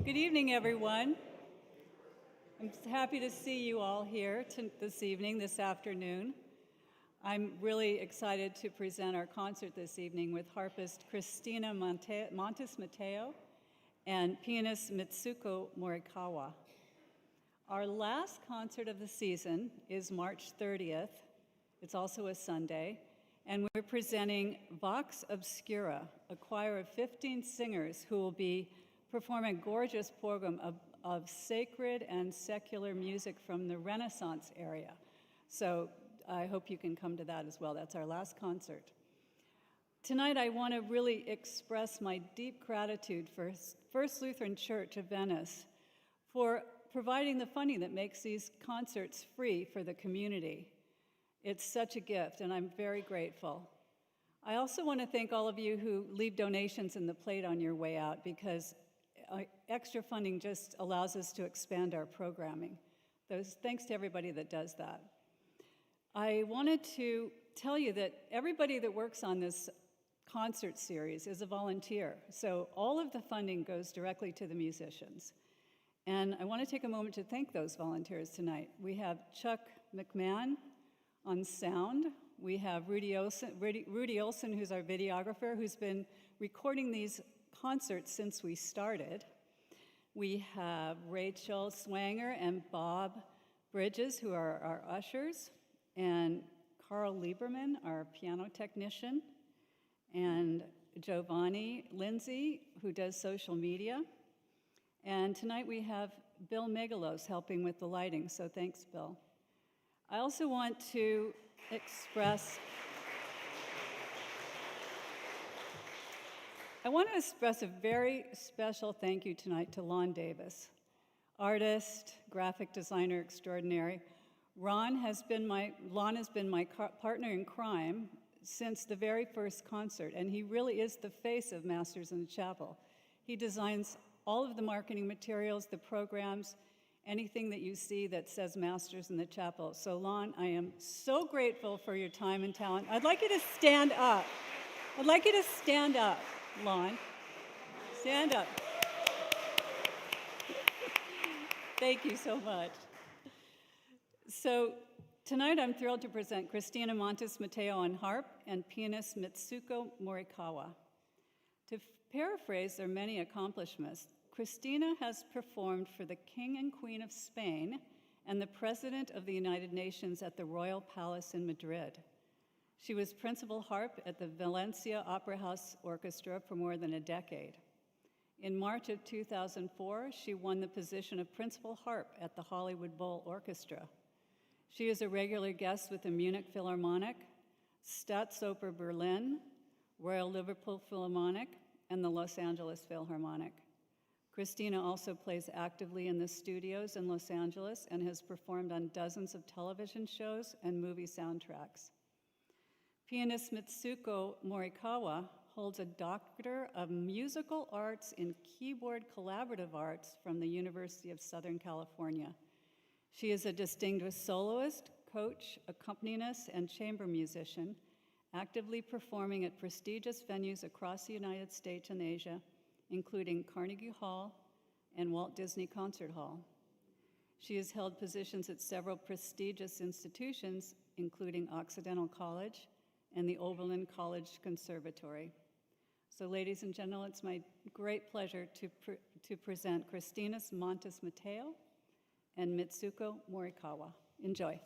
Good evening, everyone. I'm happy to see you all here this evening, this afternoon. I'm really excited to present our concert this evening with harpist Cristina Montes Mateo and pianist Mitsuko Morikawa. Our last concert of the season is March 30th. It's also a Sunday. And we're presenting Vox Obscura, a choir of 15 singers who will be performing a gorgeous program of sacred and secular music from the Renaissance area. So I hope you can come to that as well. That's our last concert. Tonight I want to really express my deep gratitude for First Lutheran Church of Venice for providing the funding that makes these concerts free for the community. It's such a gift, and I'm very grateful. I also want to thank all of you who leave donations in the plate on your way out, because extra funding just allows us to expand our programming. Thanks to everybody that does that. I wanted to tell you that everybody that works on this concert series is a volunteer, so all of the funding goes directly to the musicians. And I want to take a moment to thank those volunteers tonight. We have Chuck McMahon on sound. We have Rudy Olson, who's our videographer, who's been recording these concerts since we started. We have Rachel Swanger and Bob Bridges, who are our ushers, and Carl Lieberman, our piano technician, and Giovanni Lindsay, who does social media. And tonight we have Bill Megalos helping with the lighting, so thanks, Bill. I also want to express a very special thank you tonight to Lon Davis, artist, graphic designer extraordinary. Lon has been my partner in crime since the very first concert, and he really is the face of Masters in the Chapel. He designs all of the marketing materials, the programs, anything that you see that says Masters in the Chapel. So Lon, I am so grateful for your time and talent. I'd like you to stand up. Lon. Stand up. Thank you so much. So tonight I'm thrilled to present Cristina Montes Mateo on harp and pianist Mitsuko Morikawa. To paraphrase their many accomplishments, Cristina has performed for the King and Queen of Spain and the President of the United Nations at the Royal Palace in Madrid. She was principal harp at the Valencia Opera House Orchestra for more than a decade. In March of 2004, she won the position of principal harp at the Hollywood Bowl Orchestra. She is a regular guest with the Munich Philharmonic, Staatsoper Berlin, Royal Liverpool Philharmonic, and the Los Angeles Philharmonic. Cristina also plays actively in the studios in Los Angeles and has performed on dozens of television shows and movie soundtracks. Pianist Mitsuko Morikawa holds a Doctor of Musical Arts in Keyboard Collaborative Arts from the University of Southern California. She is a distinguished soloist, coach, accompanist, and chamber musician, actively performing at prestigious venues across the United States and Asia, including Carnegie Hall and Walt Disney Concert Hall. She has held positions at several prestigious institutions, including Occidental College and the Oberlin College Conservatory. So ladies and gentlemen, it's my great pleasure to present Cristina Montes Mateo and Mitsuko Morikawa. Enjoy.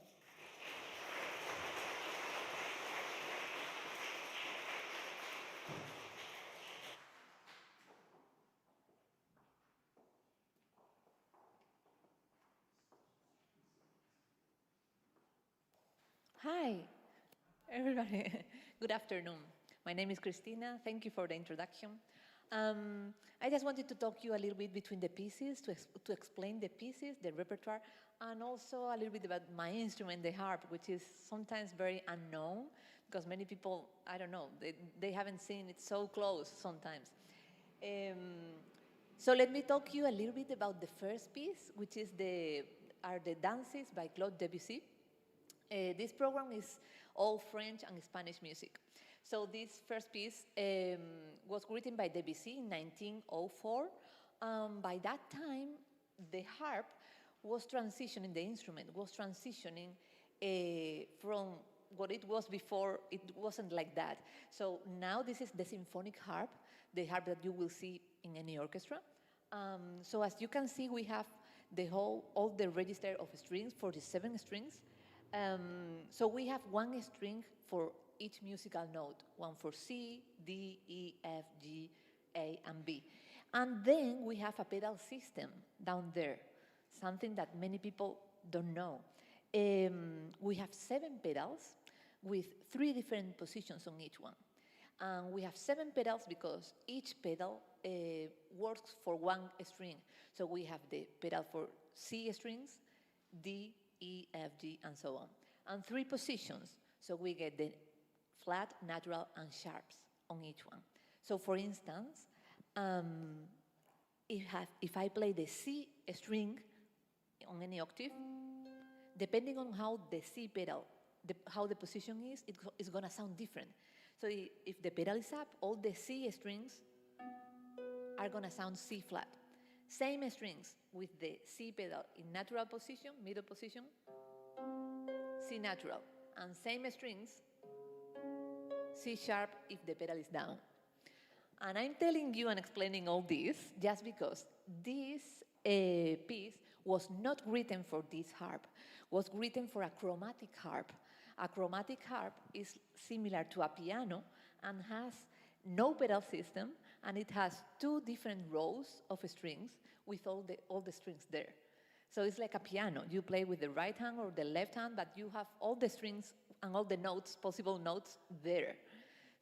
Hi, everybody. Good afternoon. My name is Cristina. Thank you for the introduction. I just wanted to talk to you a little bit between the pieces, to explain the pieces, the repertoire, and also a little bit about my instrument, the harp, which is sometimes very unknown because many people, I don't know, they haven't seen it so close sometimes. So let me talk to you a little bit about the first piece, which is are the Dances by Claude Debussy. This program is all French and Spanish music. So this first piece was written by Debussy in 1904, By that time, the harp was transitioning, the instrument was transitioning from what it was before. It wasn't like that. So now this is the symphonic harp, the harp that you will see in any orchestra. So as you can see, we have all the register of strings, 47 strings. So we have one string for each musical note, one for C, D, E, F, G, A, and B. And then we have a pedal system down there, something that many people don't know. We have 7 pedals with 3 different positions on each one. And we have 7 pedals because each pedal works for one string. So we have the pedal for C strings, D, E, F, G, and so on. And 3 positions, so we get the flat, natural, and sharps on each one. So for instance, if I play the C string on any octave, depending on how the C pedal, how the position is, it's gonna sound different. So if the pedal is up, all the C strings are gonna sound C flat. Same strings with the C pedal in natural position, middle position, C natural. And same strings, C sharp if the pedal is down. And I'm telling you and explaining all this just because this piece was not written for this harp, was written for a chromatic harp. A chromatic harp is similar to a piano and has no pedal system, and it has 2 different rows of strings with all the strings there. So it's like a piano. You play with the right hand or the left hand, but you have all the strings and all the notes, possible notes there.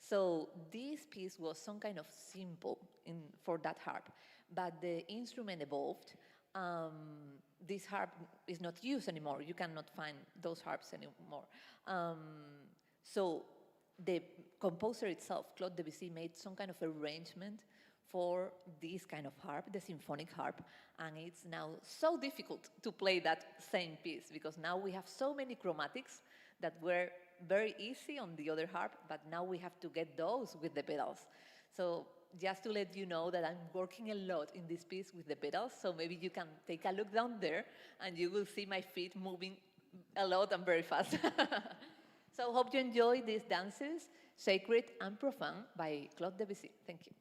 So this piece was some kind of simple for that harp, but the instrument evolved. This harp is not used anymore. You cannot find those harps anymore. So the composer itself, Claude Debussy, made some kind of arrangement for this kind of harp, the symphonic harp, and it's now so difficult to play that same piece because now we have so many chromatics that were very easy on the other harp, but now we have to get those with the pedals. So just to let you know that I'm working a lot in this piece with the pedals, so maybe you can take a look down there and you will see my feet moving a lot and very fast. So hope you enjoy these dances, Sacred and Profane by Claude Debussy. Thank you.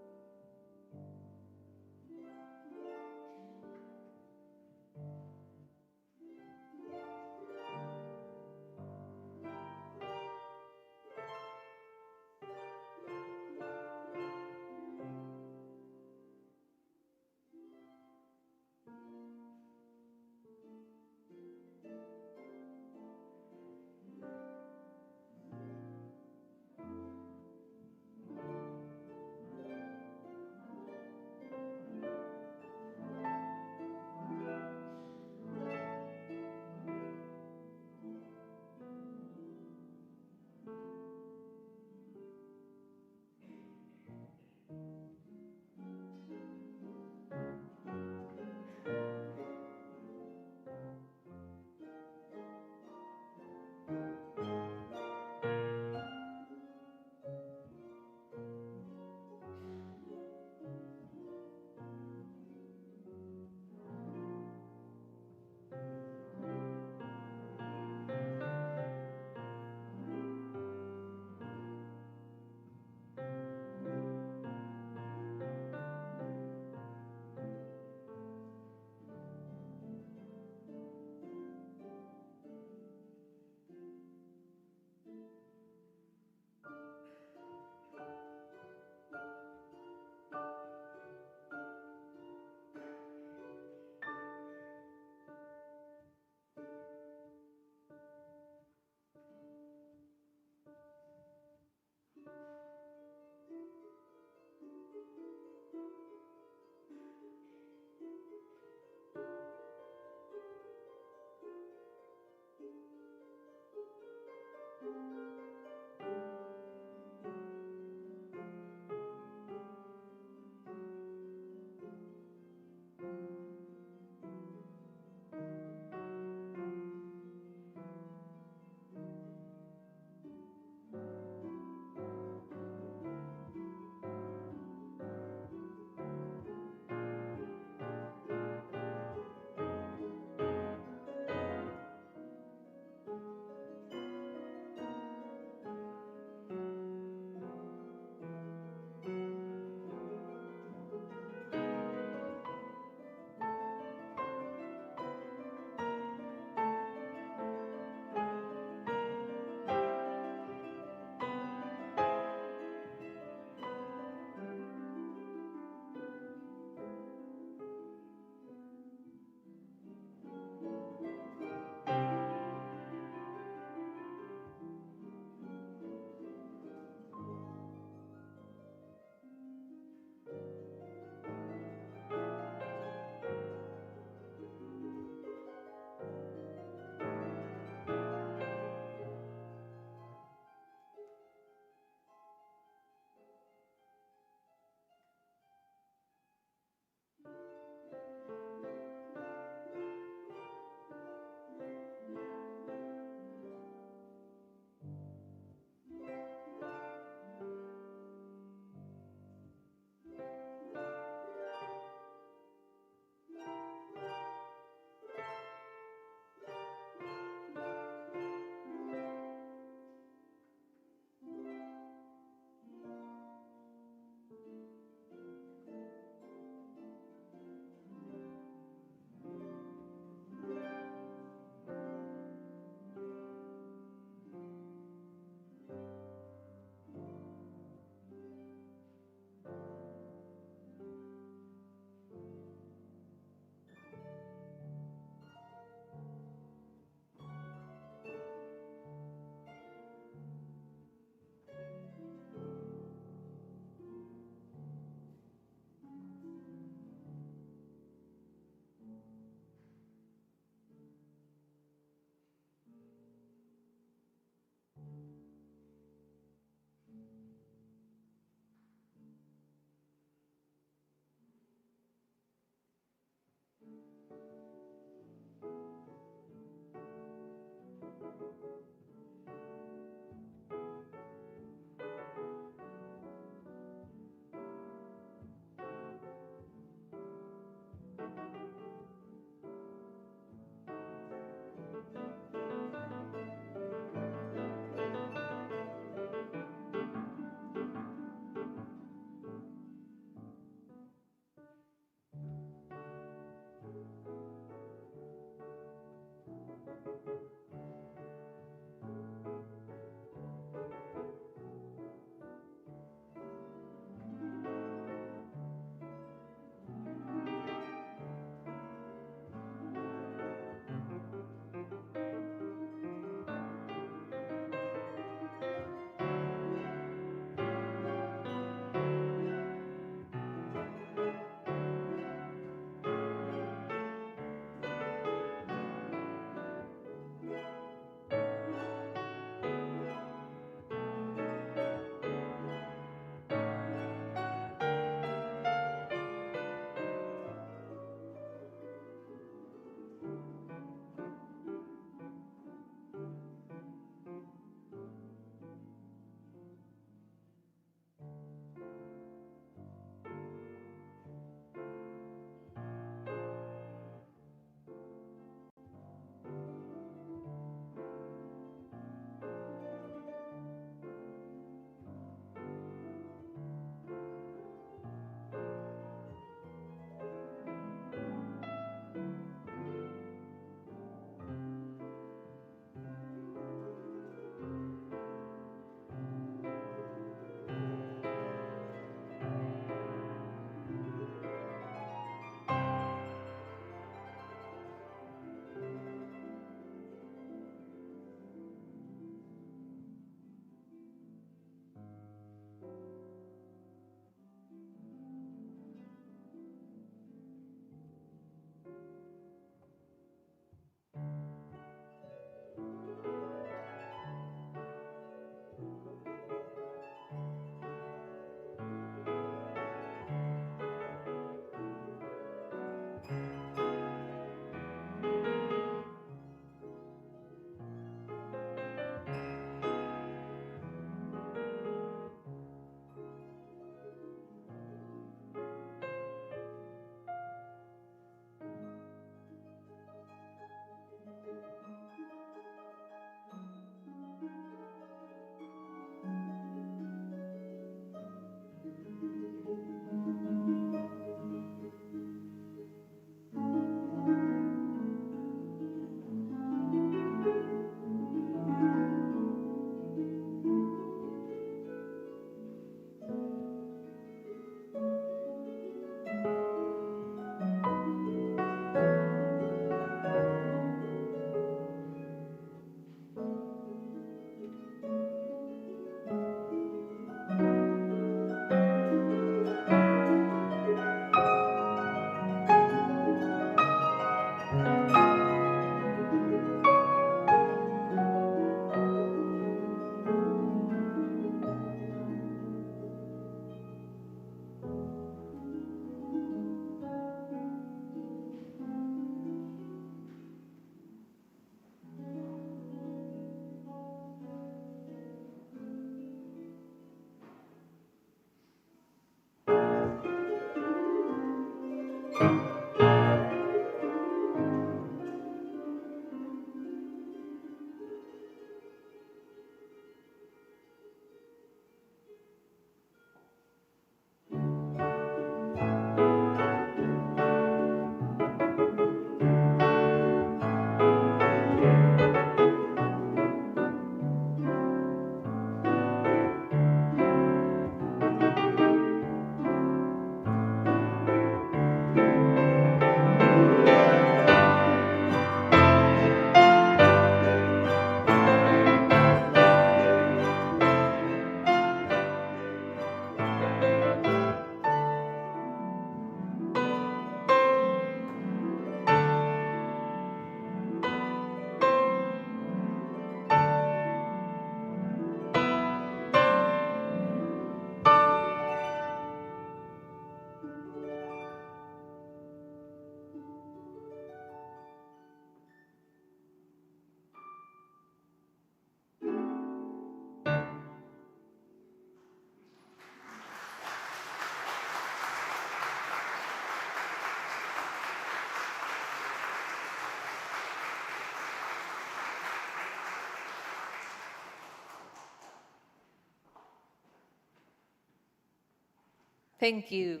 Thank you.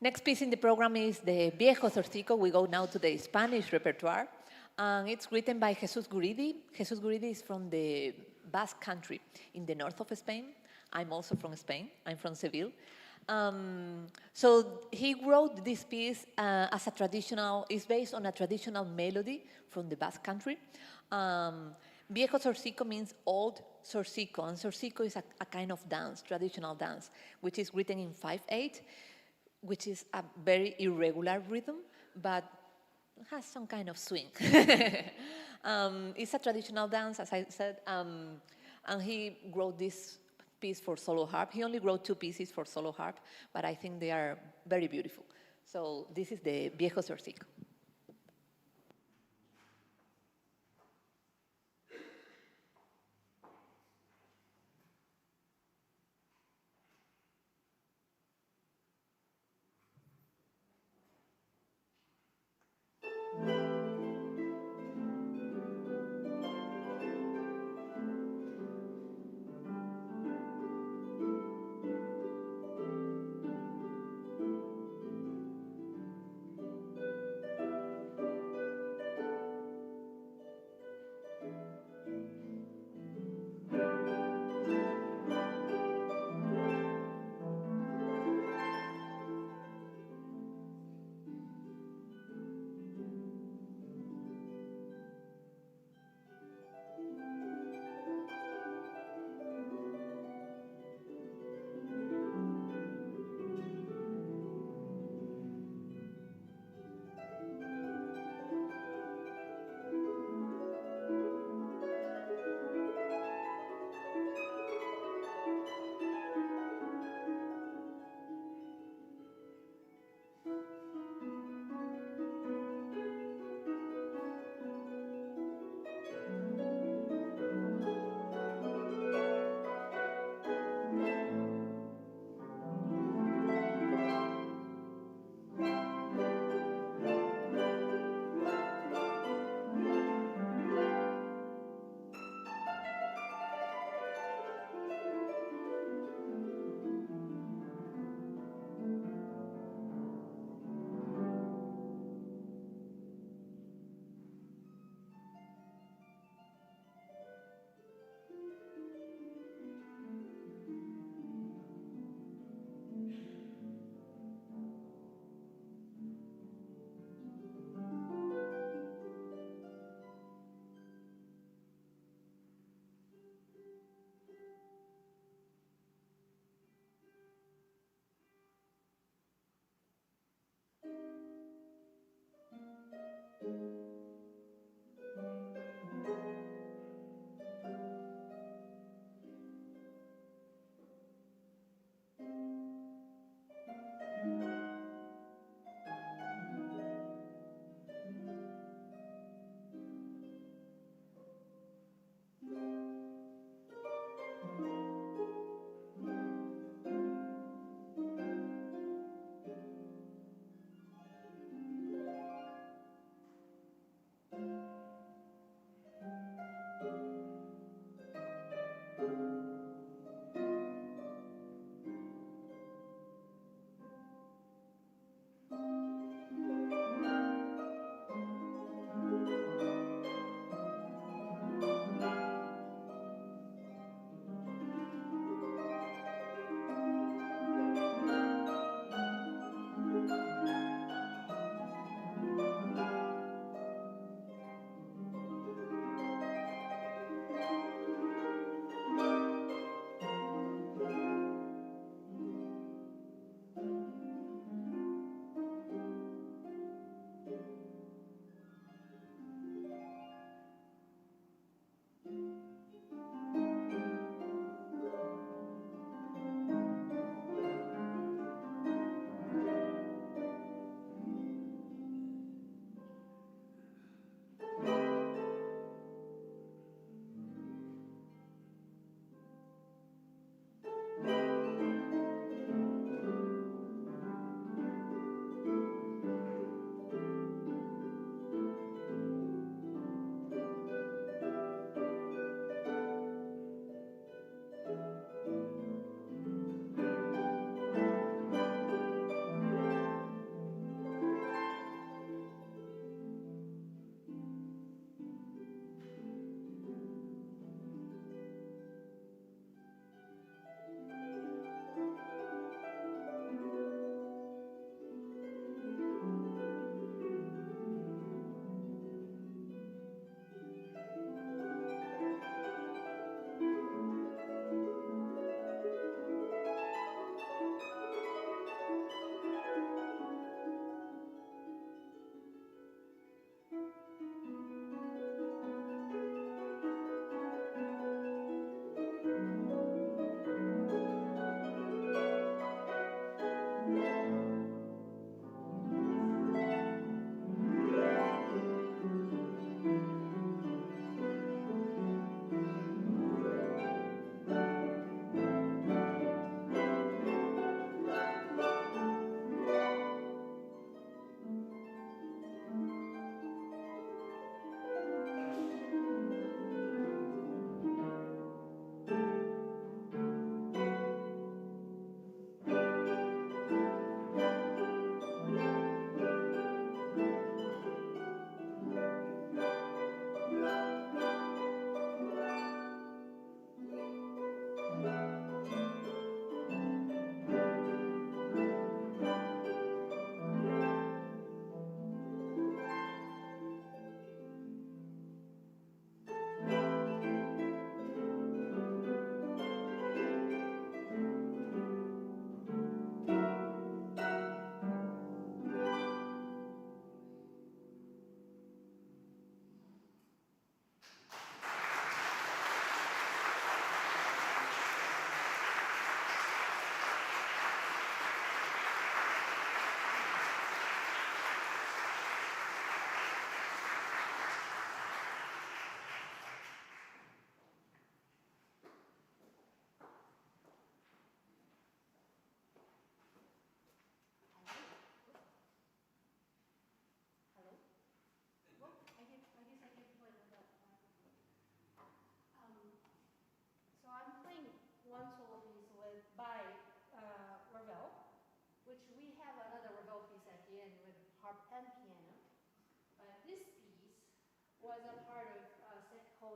Next piece in the program is the Viejo Zorzico. We go now to the Spanish repertoire. And it's written by Jesus Guridi. Jesus Guridi is from the Basque country in the north of Spain. I'm also from Spain. I'm from Seville. So he wrote this piece as a traditional, it's based on a traditional melody from the Basque country. Viejo Zorzico means old Zorzico, and Zorzico is a kind of dance, traditional dance, which is written in 5/8, which is a very irregular rhythm, but has some kind of swing. It's a traditional dance, as I said, and he wrote this piece for solo harp. He only wrote 2 pieces for solo harp, but I think they are very beautiful. So this is the Viejo Zorzico.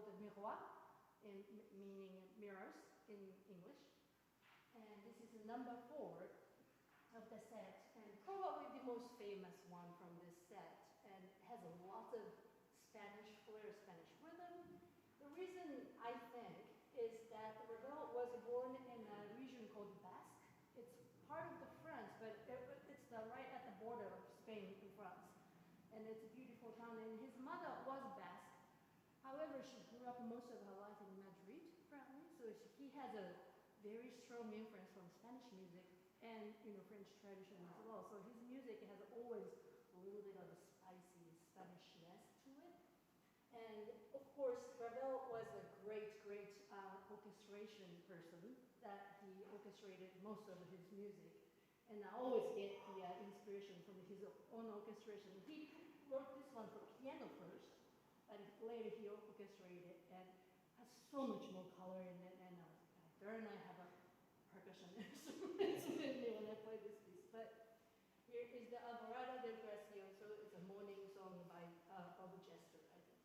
called miroir, meaning mirrors in English. And this is number 4 of the set, and probably the most famous one from this set, and has a lot of Spanish flair, Spanish rhythm. The reason I think is that Ravel was born in a region called Basque. It's part of the France, but it's right at the border of Spain and France. And it's a beautiful town, and his mother was Basque. However, she grew up most of her life in Madrid, apparently, so he has a very strong influence from Spanish music and French tradition as well. So his music has always a little bit of a spicy Spanishness to it. And of course, Ravel was a great orchestration person that he orchestrated most of his music. And I always get the inspiration from his own orchestration. He wrote this one for piano first, but later he orchestrated it and has so much more color in it. And there and I have a percussion instruments with me when I play this piece. But here is the Alvarado del Gracioso. It's a morning song by Bob Jester, I think.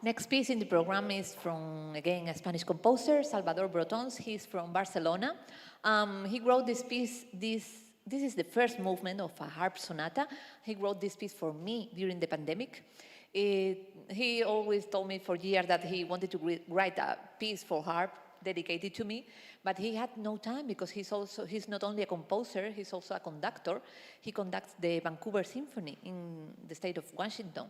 Next piece in the program is from, again, a Spanish composer, Salvador Brotons. He's from Barcelona. He wrote this piece, this is the first movement of a harp sonata. He wrote this piece for me during the pandemic. He always told me for years that he wanted to write a piece for harp dedicated to me, but he had no time because he's not only a composer, he's also a conductor. He conducts the Vancouver Symphony in the state of Washington.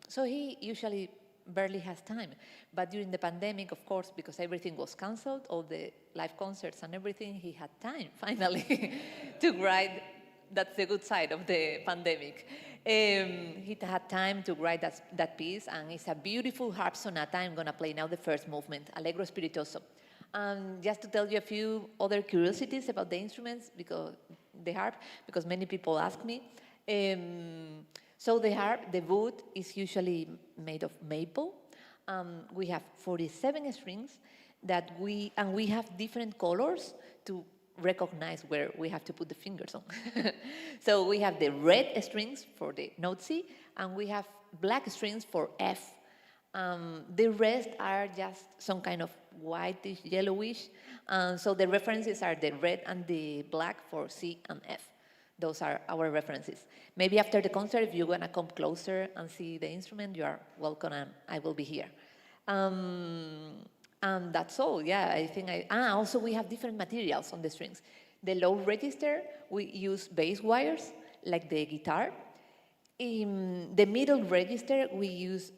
So he usually barely has time. But during the pandemic, of course, because everything was canceled, all the live concerts and everything, he had time, finally, to write. That's the good side of the pandemic. He had time to write that piece, and it's a beautiful harp sonata. I'm going to play now the first movement, Allegro Spiritoso. Just to tell you a few other curiosities about the instruments, because the harp, because many people ask me. So the harp, the wood is usually made of maple. We have 47 strings and we have different colors to recognize where we have to put the fingers on. So we have the red strings for the note C, and we have black strings for F. The rest are just some kind of whitish, yellowish. So the references are the red and the black for C and F. Those are our references. Maybe after the concert, if you want to come closer and see the instrument, you are welcome, and I will be here. And that's all, yeah, I think also we have different materials on the strings. The low register, we use bass wires, like the guitar. In the middle register, we use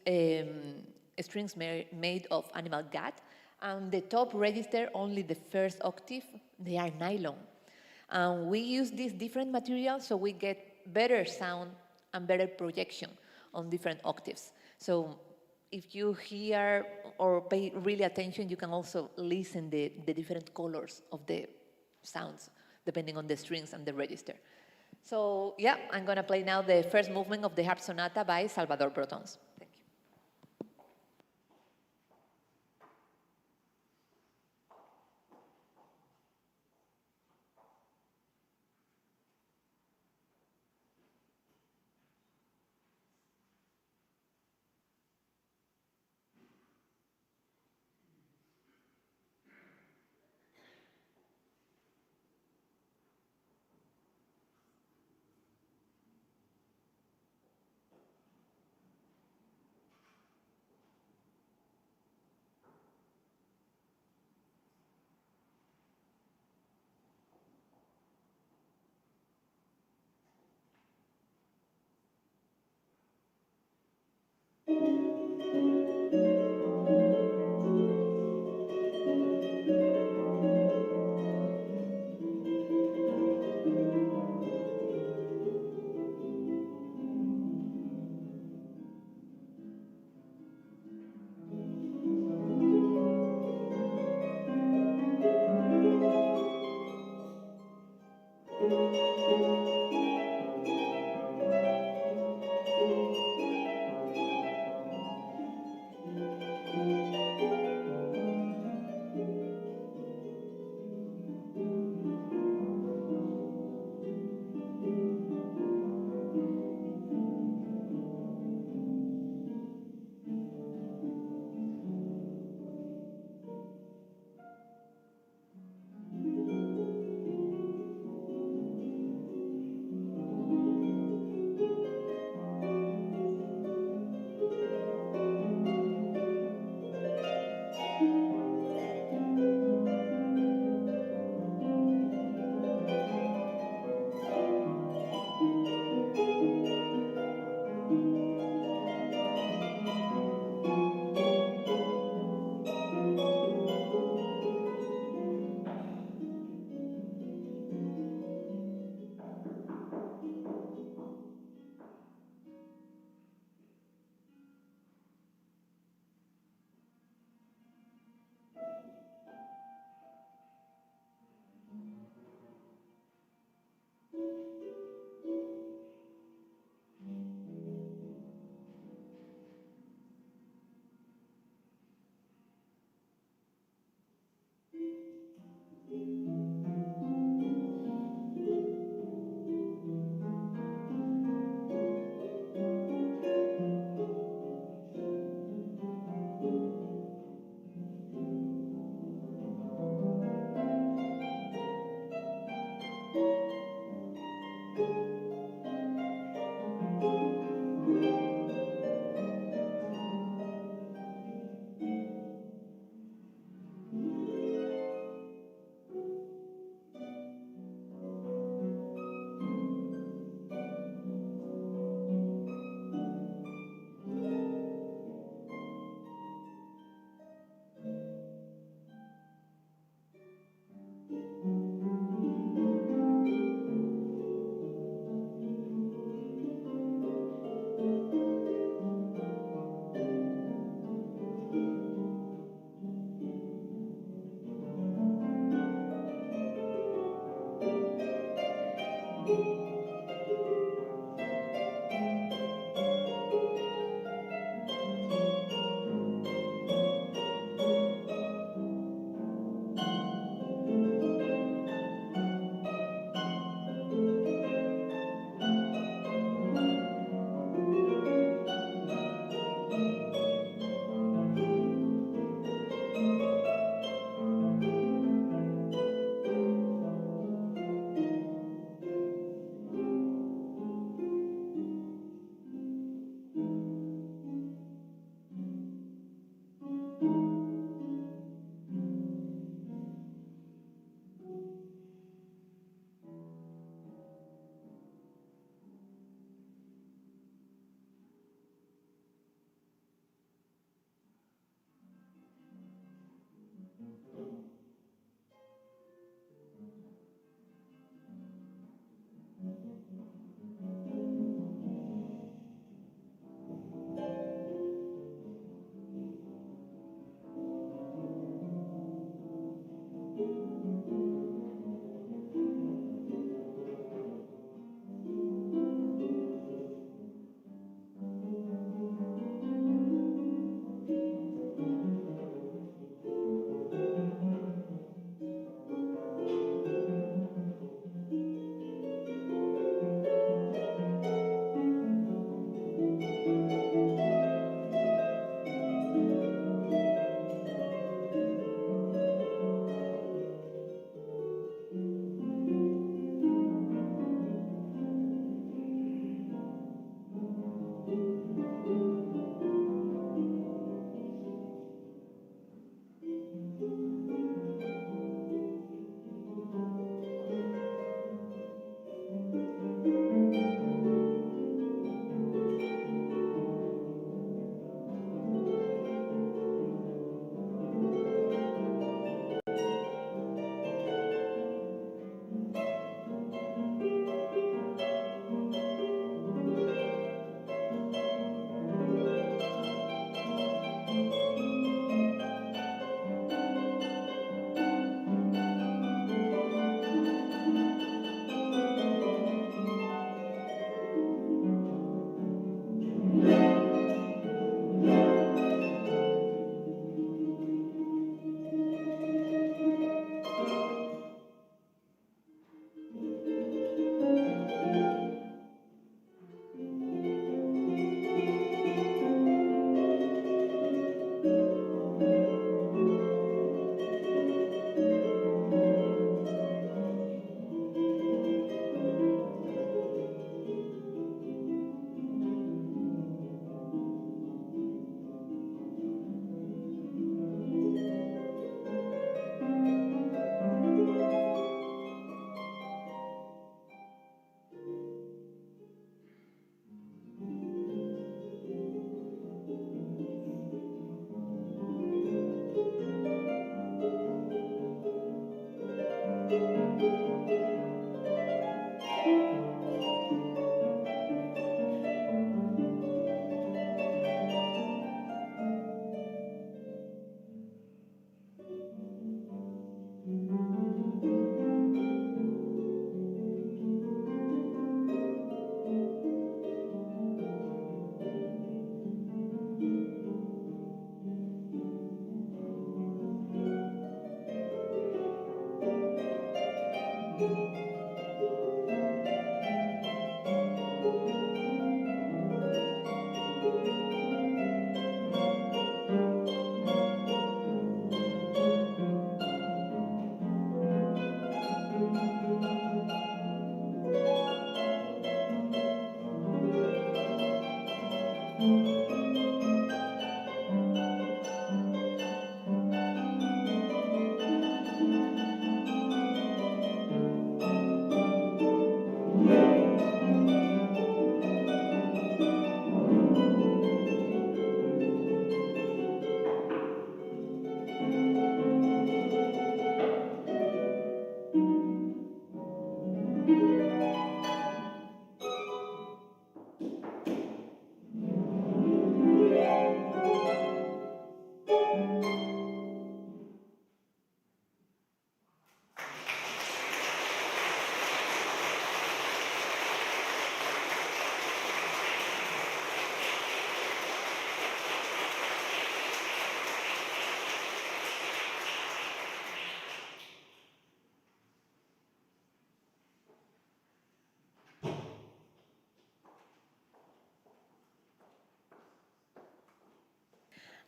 strings made of animal gut. And the top register, only the first octave, they are nylon. We use these different materials so we get better sound and better projection on different octaves. So if you hear or pay really attention, you can also listen the different colors of the sounds, depending on the strings and the register. So yeah, I'm going to play now the first movement of the harp sonata by Salvador Brotons. Thank you.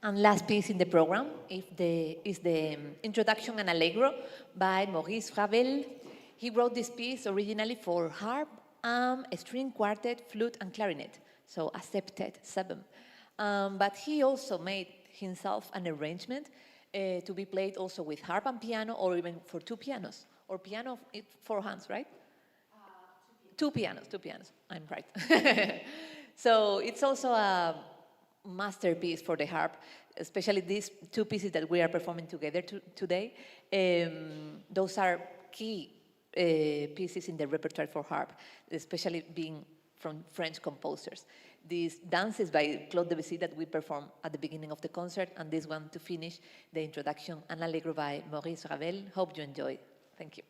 And last piece in the program is the Introduction and Allegro by Maurice Ravel. He wrote this piece originally for harp, a string quartet, flute, and clarinet, so a septet, seven. But he also made himself an arrangement to be played also with harp and piano, or even for two pianos, or piano, four hands, right? Two pianos. I'm right. So it's also a masterpiece for the harp, especially these two pieces that we are performing together today. Those are key pieces in the repertoire for harp, especially being from French composers. These dances by Claude Debussy that we perform at the beginning of the concert, and this one to finish, the Introduction and Allegro by Maurice Ravel. Hope you enjoy. Thank you.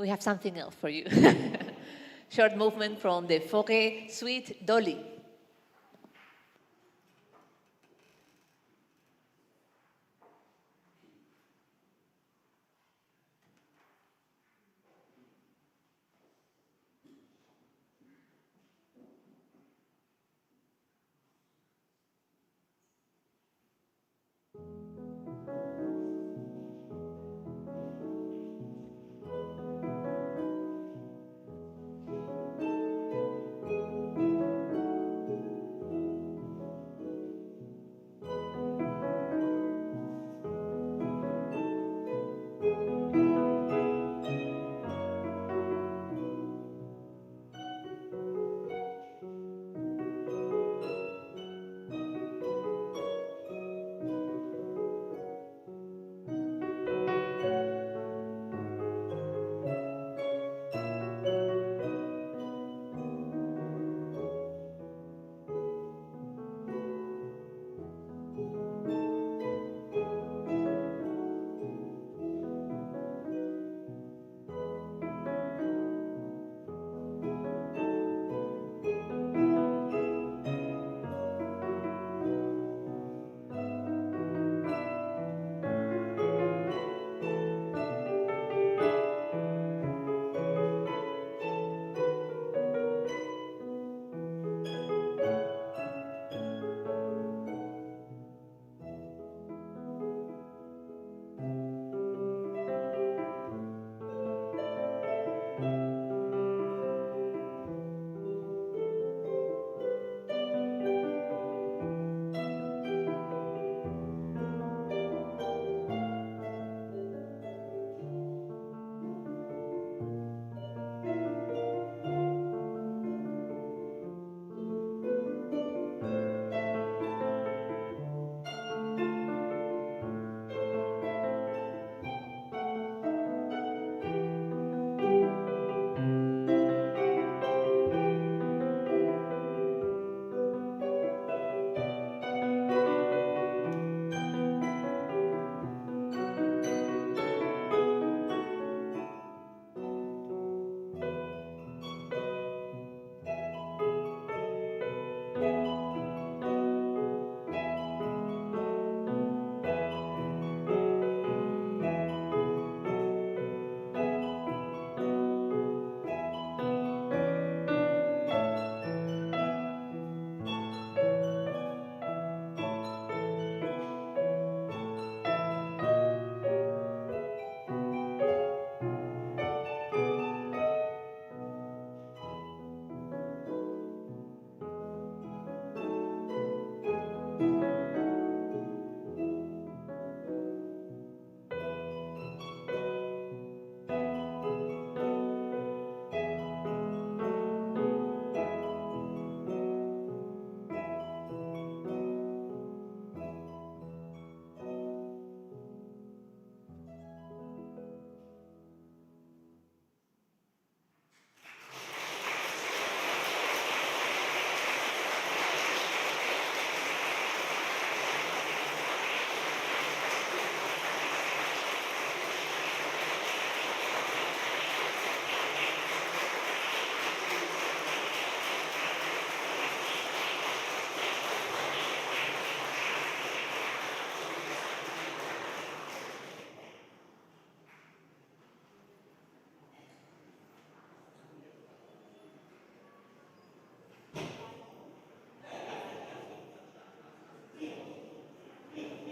we have something else for you. Short movement from the Forêt Suite Dolly.